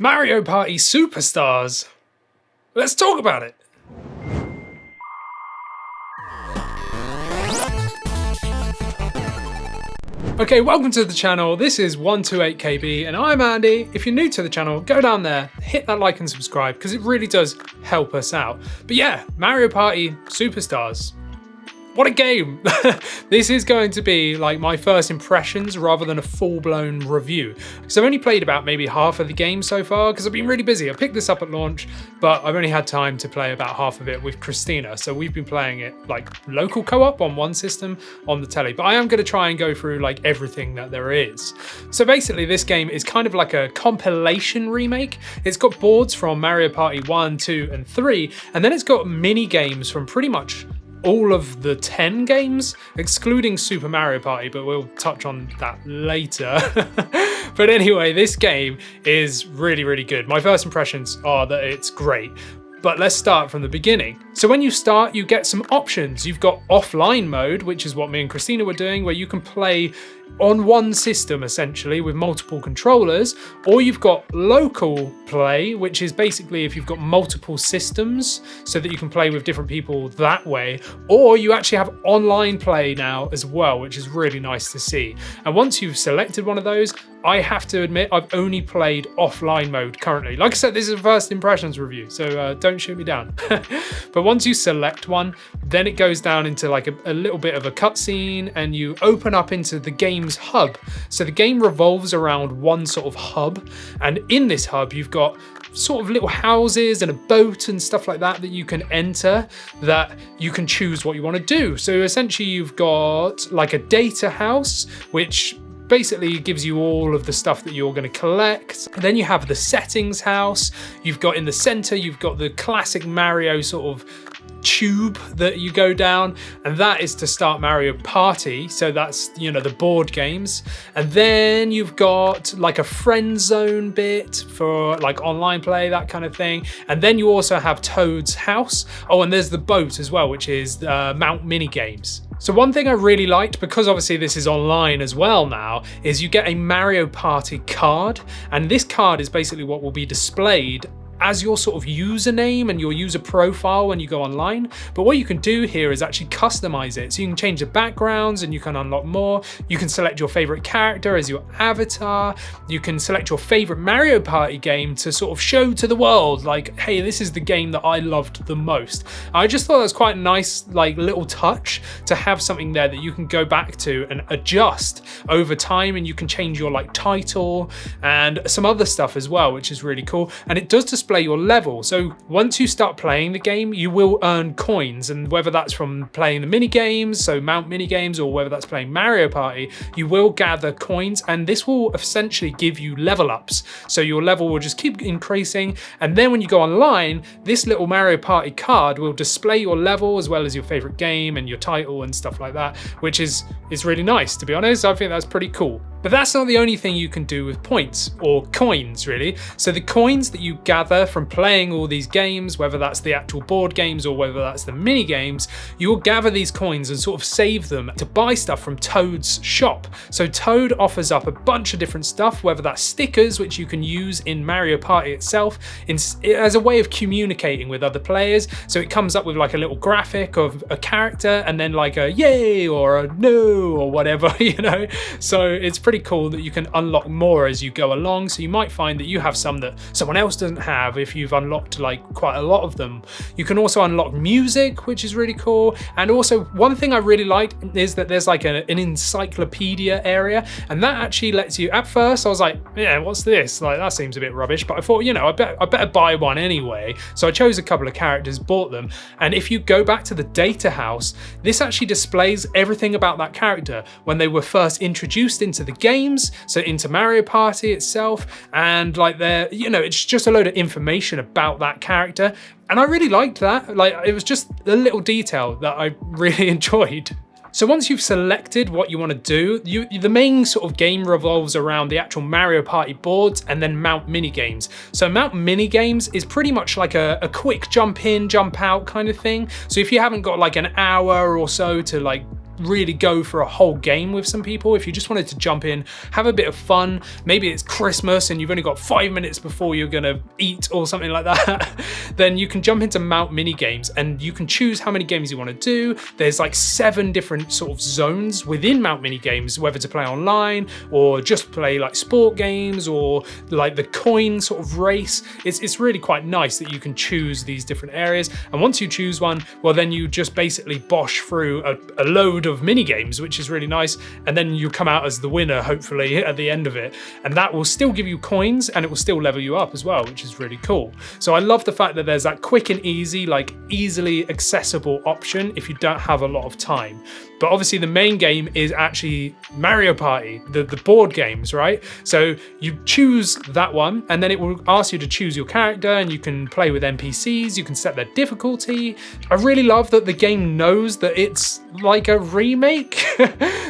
Mario Party Superstars. Let's talk about it. Okay, welcome to the channel. This is 128KB and I'm Andy. If you're new to the channel, go down there, hit that like and subscribe because it really does help us out. But yeah, Mario Party Superstars. What a game! This is going to be like my first impressions rather than a full-blown review. Because I've only played about maybe half of the game so far because I've been really busy. I picked this up at launch, but I've only had time to play about half of it with Christina. So we've been playing it like local co-op on one system on the telly. But I am going to try and go through like everything that there is. So basically this game is kind of like a compilation remake. It's got boards from Mario Party 1, 2 and 3. And then it's got mini games from pretty much all of the 10 games, excluding Super Mario Party, but we'll touch on that later. But anyway, this game is really, really good. My first impressions are that it's great. But let's start from the beginning. So when you start, you get some options. You've got offline mode, which is what me and Christina were doing, where you can play on one system essentially with multiple controllers, or you've got local play, which is basically if you've got multiple systems so that you can play with different people that way, or you actually have online play now as well, which is really nice to see. And once you've selected one of those, I have to admit I've only played offline mode currently. Like I said, this is a first impressions review, so don't shoot me down. But once you select one, then it goes down into like a little bit of a cutscene and you open up into the game's hub. So the game revolves around one sort of hub, and in this hub you've got sort of little houses and a boat and stuff like that that you can enter, that you can choose what you want to do. So essentially you've got like a data house, which basically gives you all of the stuff that you're going to collect. And then you have the settings house. You've got in the center, you've got the classic Mario sort of tube that you go down, and that is to start Mario Party. So that's, you know, the board games. And then you've got like a friend zone bit for like online play, that kind of thing. And then you also have Toad's house. Oh, and there's the boat as well, which is Mount Mini Games. So one thing I really liked, because obviously this is online as well now, is you get a Mario Party card. And this card is basically what will be displayed as your sort of username and your user profile when you go online. But what you can do here is actually customize it. So you can change the backgrounds and you can unlock more. You can select your favorite character as your avatar. You can select your favorite Mario Party game to sort of show to the world, like, hey, this is the game that I loved the most. I just thought that was quite a nice like little touch to have something there that you can go back to and adjust over time, and you can change your like title and some other stuff as well, which is really cool. And it does display your level. So once you start playing the game, you will earn coins, and whether that's from playing the mini games, so Mount Mini Games, or whether that's playing Mario Party, you will gather coins, and this will essentially give you level ups. So your level will just keep increasing, and then when you go online, this little Mario Party card will display your level as well as your favorite game and your title and stuff like that, which is really nice, to be honest. I think that's pretty cool. But that's not the only thing you can do with points, or coins really. So the coins that you gather from playing all these games, whether that's the actual board games or whether that's the mini games, you will gather these coins and sort of save them to buy stuff from Toad's shop. So Toad offers up a bunch of different stuff, whether that's stickers, which you can use in Mario Party itself as a way of communicating with other players. So it comes up with like a little graphic of a character and then like a yay or a no or whatever, you know. So it's pretty cool that you can unlock more as you go along. So you might find that you have some that someone else doesn't have if you've unlocked like quite a lot of them. You can also unlock music, which is really cool. And also one thing I really liked is that there's like an encyclopedia area, and that actually lets you, at first I was like, yeah, what's this? Like, that seems a bit rubbish, but I thought, you know, I better buy one anyway. So I chose a couple of characters, bought them, and if you go back to the data house, this actually displays everything about that character when they were first introduced into the games, so into Mario Party itself, and like they're, you know, it's just a load of information about that character, and I really liked that. Like, it was just a little detail that I really enjoyed. So once you've selected what you want to do, the main sort of game revolves around the actual Mario Party boards and then Mount Mini Games. So Mount Mini Games is pretty much like a quick jump in, jump out kind of thing. So if you haven't got like an hour or so to like really go for a whole game with some people, if you just wanted to jump in, have a bit of fun, maybe it's Christmas and you've only got 5 minutes before you're gonna eat or something like that, then you can jump into Mount Mini Games and you can choose how many games you want to do. There's like 7 different sort of zones within Mount Mini Games, whether to play online or just play like sport games or like the coin sort of race. It's really quite nice that you can choose these different areas, and once you choose one, well then you just basically bosh through a load of mini games, which is really nice, and then you come out as the winner hopefully at the end of it, and that will still give you coins and it will still level you up as well, which is really cool. So I love the fact that there's that quick and easy, like easily accessible option if you don't have a lot of time. But obviously the main game is actually Mario Party, the board games, right? So you choose that one and then it will ask you to choose your character, and you can play with NPCs, you can set their difficulty. I really love that the game knows that it's like a remake.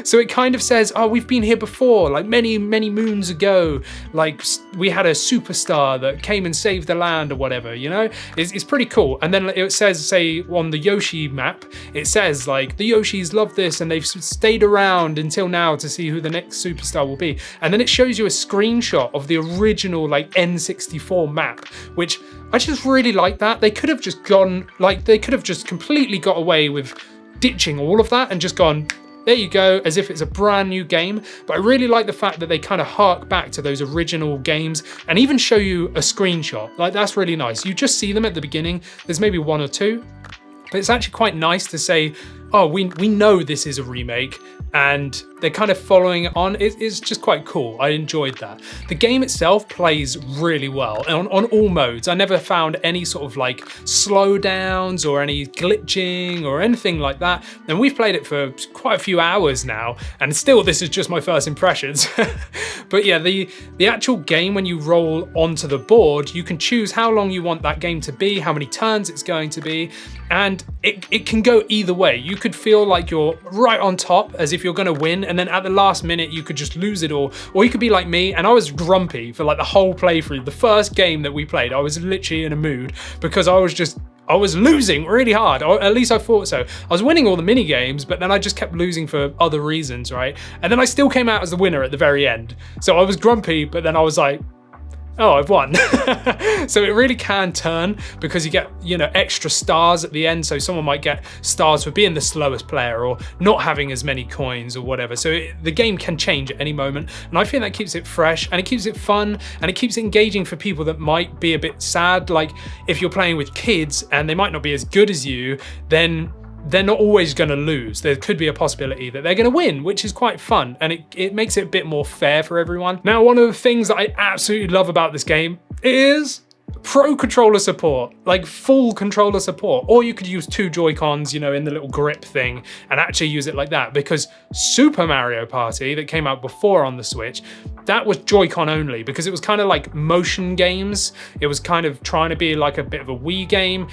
So it kind of says, oh, we've been here before, like many moons ago, like we had a superstar that came and saved the land or whatever, you know? It's pretty cool. And then it says, say on the Yoshi map, it says like the Yoshis love this and they've stayed around until now to see who the next superstar will be. And then it shows you a screenshot of the original like N64 map, which I just really like that. They could have just gone, like they could have just completely got away with ditching all of that and just gone, there you go, as if it's a brand new game. But I really like the fact that they kind of hark back to those original games and even show you a screenshot. Like that's really nice. You just see them at the beginning. There's maybe 1 or 2, but it's actually quite nice to say, oh, we know this is a remake, and they're kind of following it on. It's just quite cool. I enjoyed that. The game itself plays really well on all modes. I never found any sort of like slowdowns or any glitching or anything like that. And we've played it for quite a few hours now, and still this is just my first impressions. But yeah, the actual game, when you roll onto the board, you can choose how long you want that game to be, how many turns it's going to be, and it can go either way. You could feel like you're right on top, as if you're going to win, and then at the last minute you could just lose it all. Or you could be like me, and I was grumpy for like the whole playthrough. The first game that we played, I was literally in a mood because I was losing really hard, or at least I thought so. I was winning all the mini games, but then I just kept losing for other reasons, right? And then I still came out as the winner at the very end. So I was grumpy, but then I was like, oh, I've won. So it really can turn, because you get, you know, extra stars at the end. So someone might get stars for being the slowest player or not having as many coins or whatever. So the game can change at any moment. And I think that keeps it fresh, and it keeps it fun, and it keeps it engaging for people that might be a bit sad. Like if you're playing with kids and they might not be as good as you, then they're not always going to lose. There could be a possibility that they're going to win, which is quite fun, and it makes it a bit more fair for everyone. Now, one of the things that I absolutely love about this game is pro controller support, like full controller support. Or you could use 2 Joy-Cons, you know, in the little grip thing, and actually use it like that, because Super Mario Party that came out before on the Switch, that was Joy-Con only, because it was kind of like motion games. It was kind of trying to be like a bit of a Wii game.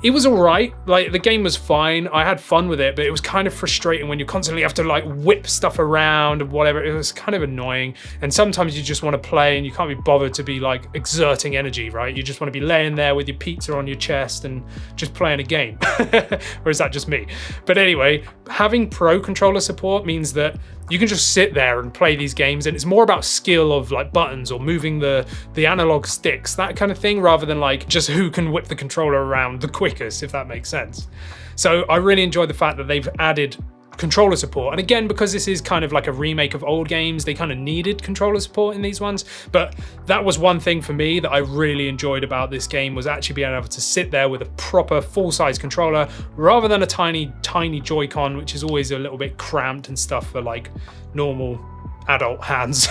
It was all right, like the game was fine, I had fun with it, but it was kind of frustrating when you constantly have to like whip stuff around and whatever. It was kind of annoying, and sometimes you just want to play and you can't be bothered to be like exerting energy, right? You just want to be laying there with your pizza on your chest and just playing a game. Or is that just me? But anyway, having pro controller support means that you can just sit there and play these games, and it's more about skill of like buttons or moving the analog sticks, that kind of thing, rather than like just who can whip the controller around the quickest, if that makes sense. So I really enjoyed the fact that they've added controller support. And again, because this is kind of like a remake of old games, they kind of needed controller support in these ones. But that was one thing for me that I really enjoyed about this game, was actually being able to sit there with a proper full-size controller rather than a tiny Joy-Con, which is always a little bit cramped and stuff for like normal adult hands.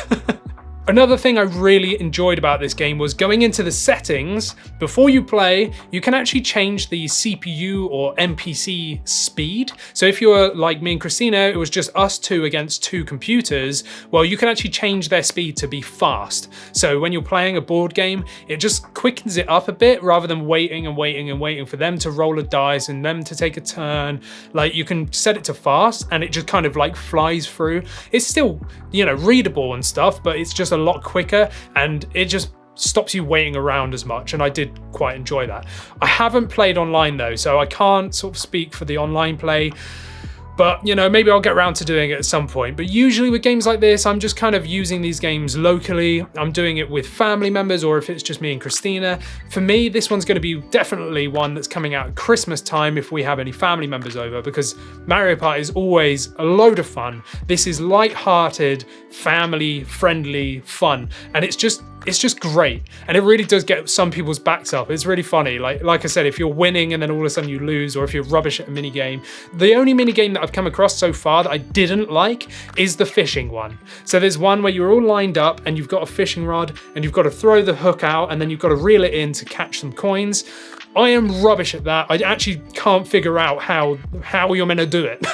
Another thing I really enjoyed about this game was going into the settings. Before you play, you can actually change the CPU or NPC speed. So if you were like me and Christina, it was just us 2 against 2 computers, well, you can actually change their speed to be fast. So when you're playing a board game, it just quickens it up a bit rather than waiting for them to roll a dice and them to take a turn. Like you can set it to fast and it just kind of like flies through. It's still, you know, readable and stuff, but it's just a lot quicker, and it just stops you waiting around as much, and I did quite enjoy that. I haven't played online though, so I can't sort of speak for the online play, But, you know, maybe I'll get around to doing it at some point. But usually with games like this, I'm just kind of using these games locally. I'm doing it with family members, or if it's just me and Christina. For me, this one's going to be definitely one that's coming out at Christmas time if we have any family members over, because Mario Party is always a load of fun. This is light-hearted, family-friendly fun, and it's just great, and it really does get some people's backs up. It's really funny. Like I said, if you're winning and then all of a sudden you lose, or if you're rubbish at a mini game, the only mini game that I've come across so far that I didn't like is the fishing one. So there's one where you're all lined up and you've got a fishing rod and you've got to throw the hook out and then you've got to reel it in to catch some coins. I am rubbish at that. I actually can't figure out how you're meant to do it.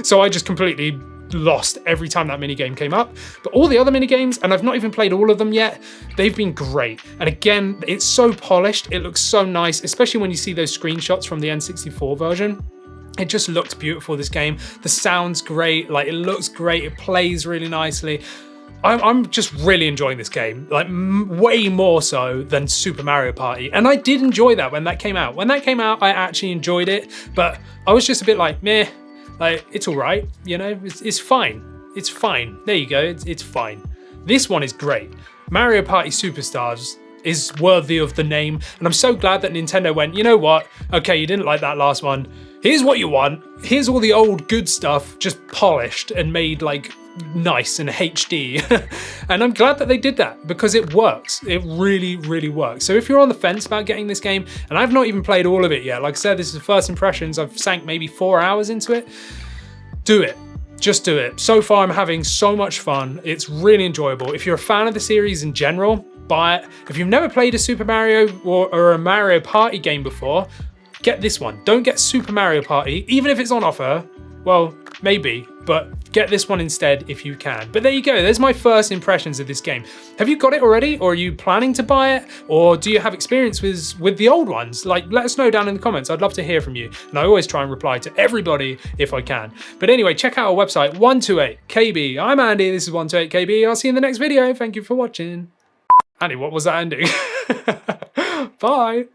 So I just completely lost every time that minigame came up. But all the other minigames, and I've not even played all of them yet, they've been great. And again, it's so polished, it looks so nice, especially when you see those screenshots from the N64 version. It just looks beautiful, this game. The sound's great, like it looks great, it plays really nicely. I'm just really enjoying this game, like way more so than Super Mario Party. And I did enjoy that when that came out. When that came out, I actually enjoyed it, but I was just a bit like, meh. Like, it's all right, you know, it's fine. It's fine. There you go, it's fine. This one is great. Mario Party Superstars is worthy of the name, and I'm so glad that Nintendo went, you know what? Okay, you didn't like that last one. Here's what you want. Here's all the old good stuff, just polished and made like nice and HD. And I'm glad that they did that because it works. It really, really works. So if you're on the fence about getting this game, and I've not even played all of it yet, like I said, this is the first impressions. I've sank maybe 4 hours into it. Do it. Just do it. So far, I'm having so much fun. It's really enjoyable. If you're a fan of the series in general, buy it. If you've never played a Super Mario or a Mario Party game before, get this one. Don't get Super Mario Party, even if it's on offer. Well, maybe, but get this one instead if you can. But there you go, there's my first impressions of this game. Have you got it already, or are you planning to buy it, or do you have experience with the old ones? Like, let us know down in the comments. I'd love to hear from you, and I always try and reply to everybody if I can. But anyway, check out our website, 128KB. I'm Andy, this is 128KB. I'll see you in the next video. Thank you for watching. Andy, what was that ending? Bye.